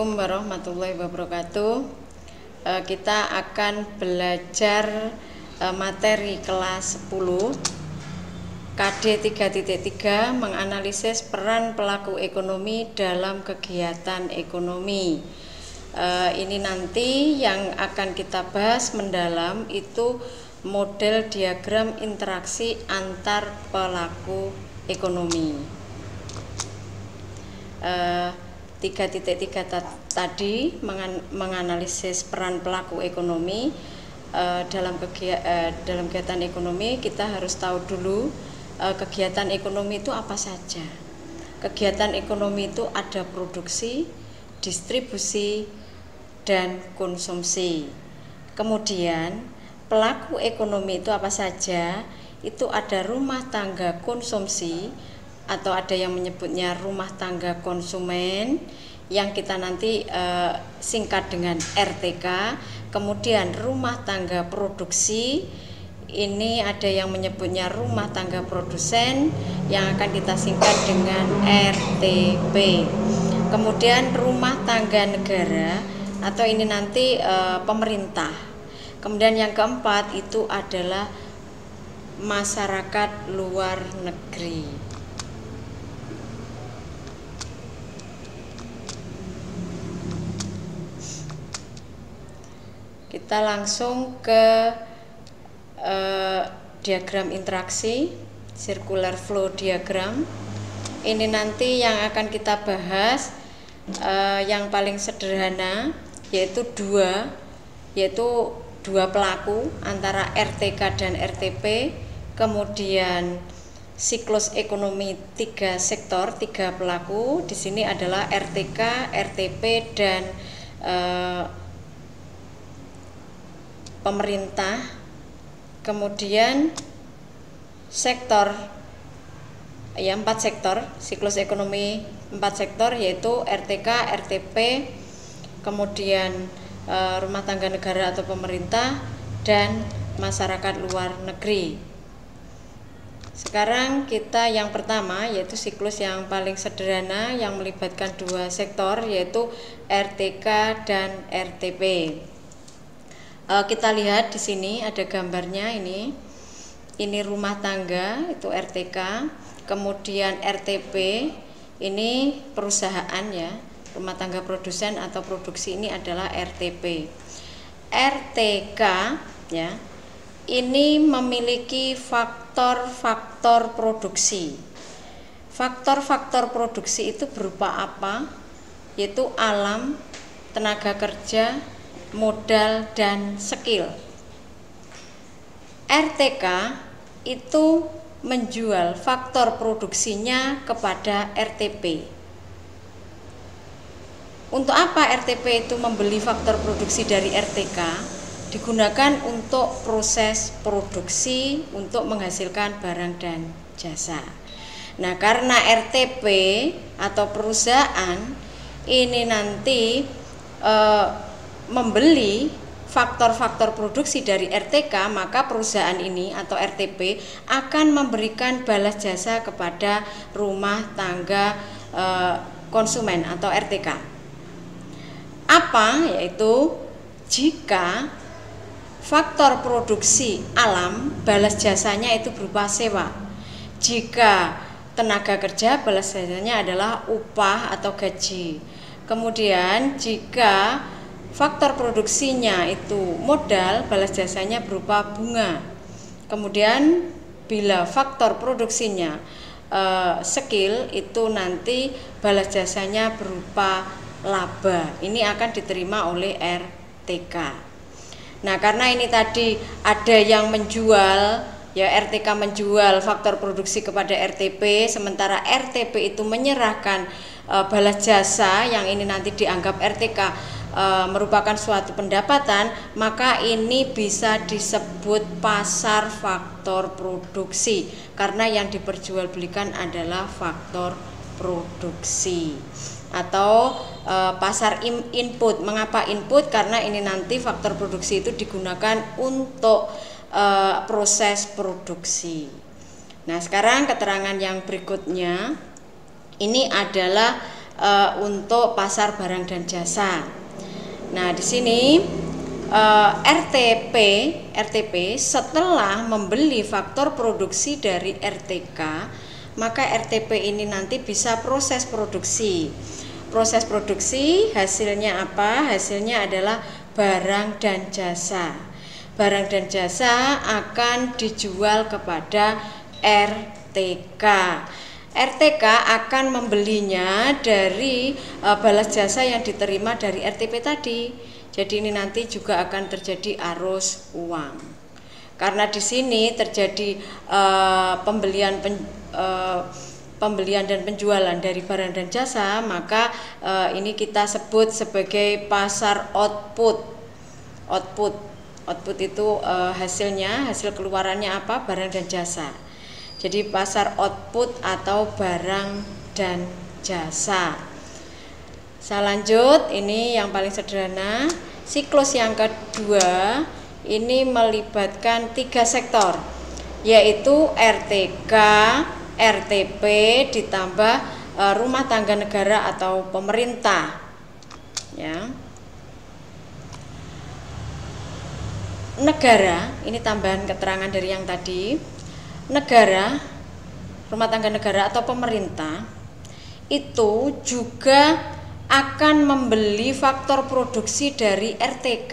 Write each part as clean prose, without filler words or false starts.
Assalamualaikum warahmatullahi wabarakatuh. Kita akan belajar materi kelas 10 KD 3.3 menganalisis peran pelaku ekonomi dalam kegiatan ekonomi. Ini nanti yang akan kita bahas mendalam itu model diagram interaksi antar pelaku ekonomi. 3.3 tadi menganalisis peran pelaku ekonomi dalam kegiatan ekonomi. Kita harus tahu dulu kegiatan ekonomi itu apa saja. Kegiatan ekonomi itu ada produksi, distribusi, dan konsumsi. Kemudian pelaku ekonomi itu apa saja? Itu ada rumah tangga konsumsi, atau ada yang menyebutnya rumah tangga konsumen yang kita nanti singkat dengan RTK. Kemudian rumah tangga produksi, ini ada yang menyebutnya rumah tangga produsen yang akan kita singkat dengan RTP. Kemudian rumah tangga negara, atau ini nanti pemerintah. Kemudian yang keempat itu adalah masyarakat luar negeri. Kita langsung ke diagram interaksi, circular flow diagram. Ini nanti yang akan kita bahas yang paling sederhana, yaitu dua pelaku antara RTK dan RTP. Kemudian siklus ekonomi 3 sektor, 3 pelaku. Di sini adalah RTK, RTP, dan pemerintah. Kemudian sektor, ya 4 sektor, siklus ekonomi 4 sektor, yaitu RTK, RTP, kemudian rumah tangga negara atau pemerintah, dan masyarakat luar negeri. Sekarang kita yang pertama, yaitu siklus yang paling sederhana yang melibatkan 2 sektor, yaitu RTK dan RTP. Kita lihat di sini ada gambarnya ini. Ini rumah tangga itu RTK, kemudian RTP ini perusahaan, ya, rumah tangga produsen atau produksi, ini adalah RTP. RTK, ya, ini memiliki faktor-faktor produksi. Faktor-faktor produksi itu berupa apa? Yaitu alam, tenaga kerja, modal, dan skill. RTK itu menjual faktor produksinya kepada RTP. Untuk apa RTP itu membeli faktor produksi dari RTK? Digunakan untuk proses produksi untuk menghasilkan barang dan jasa. Nah, karena RTP atau perusahaan ini nanti membeli faktor-faktor produksi dari RTK, maka perusahaan ini atau RTP akan memberikan balas jasa kepada rumah tangga konsumen atau RTK. Apa? Yaitu jika faktor produksi alam, balas jasanya itu berupa sewa. Jika tenaga kerja, balas jasanya adalah upah atau gaji. Kemudian jika faktor produksinya itu modal, balas jasanya berupa bunga. Kemudian bila faktor produksinya skill, itu nanti balas jasanya berupa laba. Ini akan diterima oleh RTK. Nah, karena ini tadi ada yang menjual, ya, RTK menjual faktor produksi kepada RTP, sementara RTP itu menyerahkan balas jasa yang ini nanti dianggap RTK merupakan suatu pendapatan, maka ini bisa disebut pasar faktor produksi karena yang diperjualbelikan adalah faktor produksi atau pasar input. Mengapa input? Karena ini nanti faktor produksi itu digunakan untuk proses produksi. Nah, sekarang keterangan yang berikutnya ini adalah untuk pasar barang dan jasa. Nah, di sini RTP setelah membeli faktor produksi dari RTK, maka RTP ini nanti bisa proses produksi. Proses produksi hasilnya apa? Hasilnya adalah barang dan jasa. Barang dan jasa akan dijual kepada RTK. RTK akan membelinya dari balas jasa yang diterima dari RTP tadi. Jadi ini nanti juga akan terjadi arus uang. Karena di sini terjadi pembelian dan penjualan dari barang dan jasa, maka ini kita sebut sebagai pasar output. Output itu hasil keluarannya apa? Barang dan jasa. Jadi pasar output atau barang dan jasa. Saya lanjut, ini yang paling sederhana. Siklus yang kedua ini melibatkan 3 sektor, yaitu RTK, RTP ditambah rumah tangga negara atau pemerintah. Ya. Negara, ini tambahan keterangan dari yang tadi. Negara, rumah tangga negara atau pemerintah itu juga akan membeli faktor produksi dari RTK,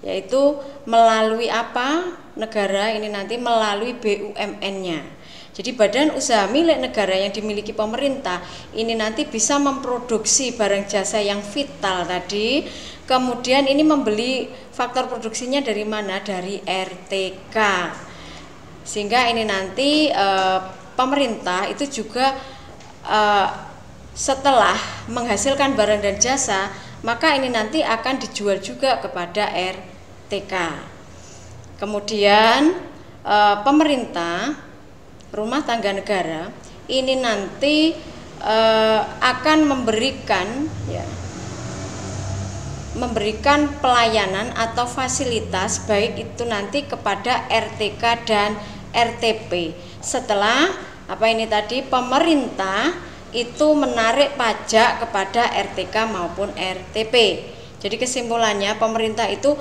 yaitu melalui apa? Negara ini nanti melalui BUMN-nya. Jadi badan usaha milik negara yang dimiliki pemerintah ini nanti bisa memproduksi barang jasa yang vital tadi. Kemudian ini membeli faktor produksinya dari mana? Dari RTK. Sehingga ini nanti pemerintah itu juga setelah menghasilkan barang dan jasa, maka ini nanti akan dijual juga kepada RTK. Kemudian pemerintah, rumah tangga negara ini nanti akan memberikan pelayanan atau fasilitas baik itu nanti kepada RTK dan RTP. Setelah pemerintah itu menarik pajak kepada RTK maupun RTP. Jadi kesimpulannya pemerintah itu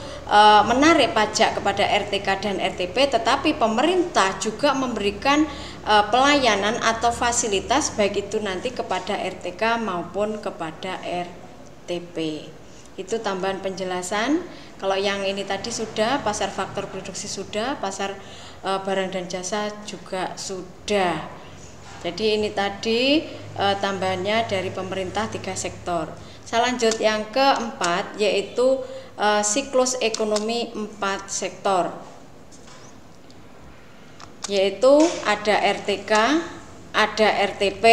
menarik pajak kepada RTK dan RTP, tetapi pemerintah juga memberikan pelayanan atau fasilitas baik itu nanti kepada RTK maupun kepada RTP. Itu tambahan penjelasan. Kalau yang ini tadi sudah, pasar faktor produksi sudah, pasar barang dan jasa juga sudah. Jadi ini tadi tambahannya dari pemerintah 3 sektor. Saya lanjut yang keempat, yaitu siklus ekonomi 4 sektor, yaitu ada RTK, ada RTP,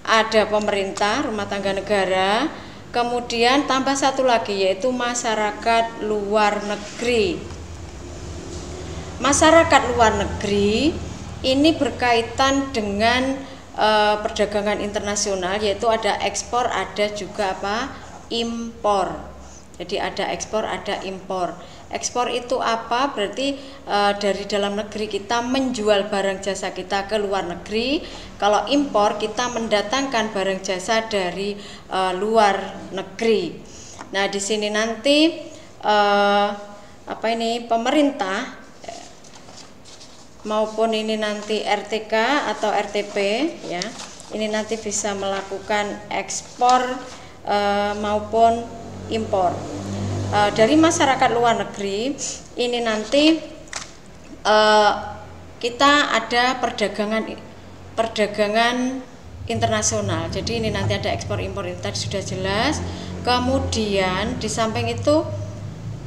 ada pemerintah, rumah tangga negara, kemudian tambah satu lagi yaitu masyarakat luar negeri. Masyarakat luar negeri ini berkaitan dengan perdagangan internasional, yaitu ada ekspor, ada juga impor. Jadi ada ekspor, ada impor. Ekspor itu apa? Berarti dari dalam negeri kita menjual barang jasa kita ke luar negeri. Kalau impor kita mendatangkan barang jasa dari luar negeri. Nah, di sini nanti pemerintah maupun ini nanti RTK atau RTP ya, ini nanti bisa melakukan ekspor maupun impor. Dari masyarakat luar negeri ini nanti kita ada perdagangan internasional. Jadi ini nanti ada ekspor impor, itu tadi sudah jelas. Kemudian di samping itu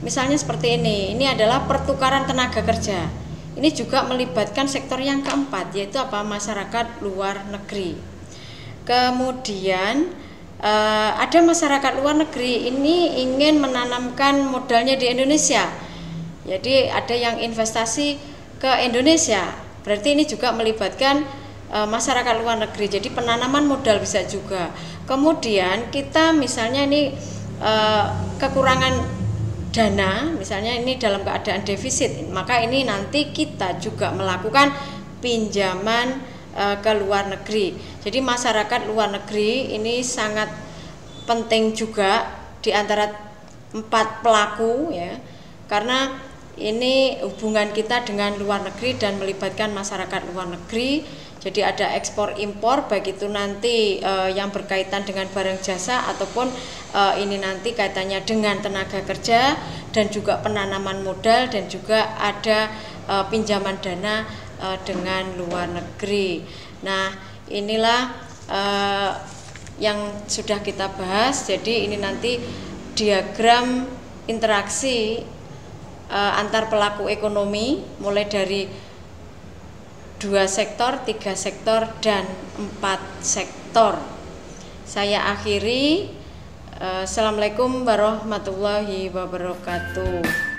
misalnya seperti ini adalah pertukaran tenaga kerja. Ini juga melibatkan sektor yang keempat, yaitu masyarakat luar negeri. Kemudian ada masyarakat luar negeri ini ingin menanamkan modalnya di Indonesia. Jadi ada yang investasi ke Indonesia. Berarti ini juga melibatkan masyarakat luar negeri. Jadi penanaman modal bisa juga. Kemudian kita misalnya ini kekurangan dana, misalnya ini dalam keadaan defisit, maka ini nanti kita juga melakukan pinjaman ke luar negeri. Jadi masyarakat luar negeri ini sangat penting juga di antara 4 pelaku ya, karena ini hubungan kita dengan luar negeri dan melibatkan masyarakat luar negeri. Jadi ada ekspor impor, baik itu nanti yang berkaitan dengan barang jasa ataupun ini nanti kaitannya dengan tenaga kerja dan juga penanaman modal dan juga ada pinjaman dana dengan luar negeri. Nah, inilah yang sudah kita bahas. Jadi ini nanti diagram interaksi antar pelaku ekonomi mulai dari 2 sektor, 3 sektor, dan 4 sektor. Saya akhiri. Assalamualaikum warahmatullahi wabarakatuh.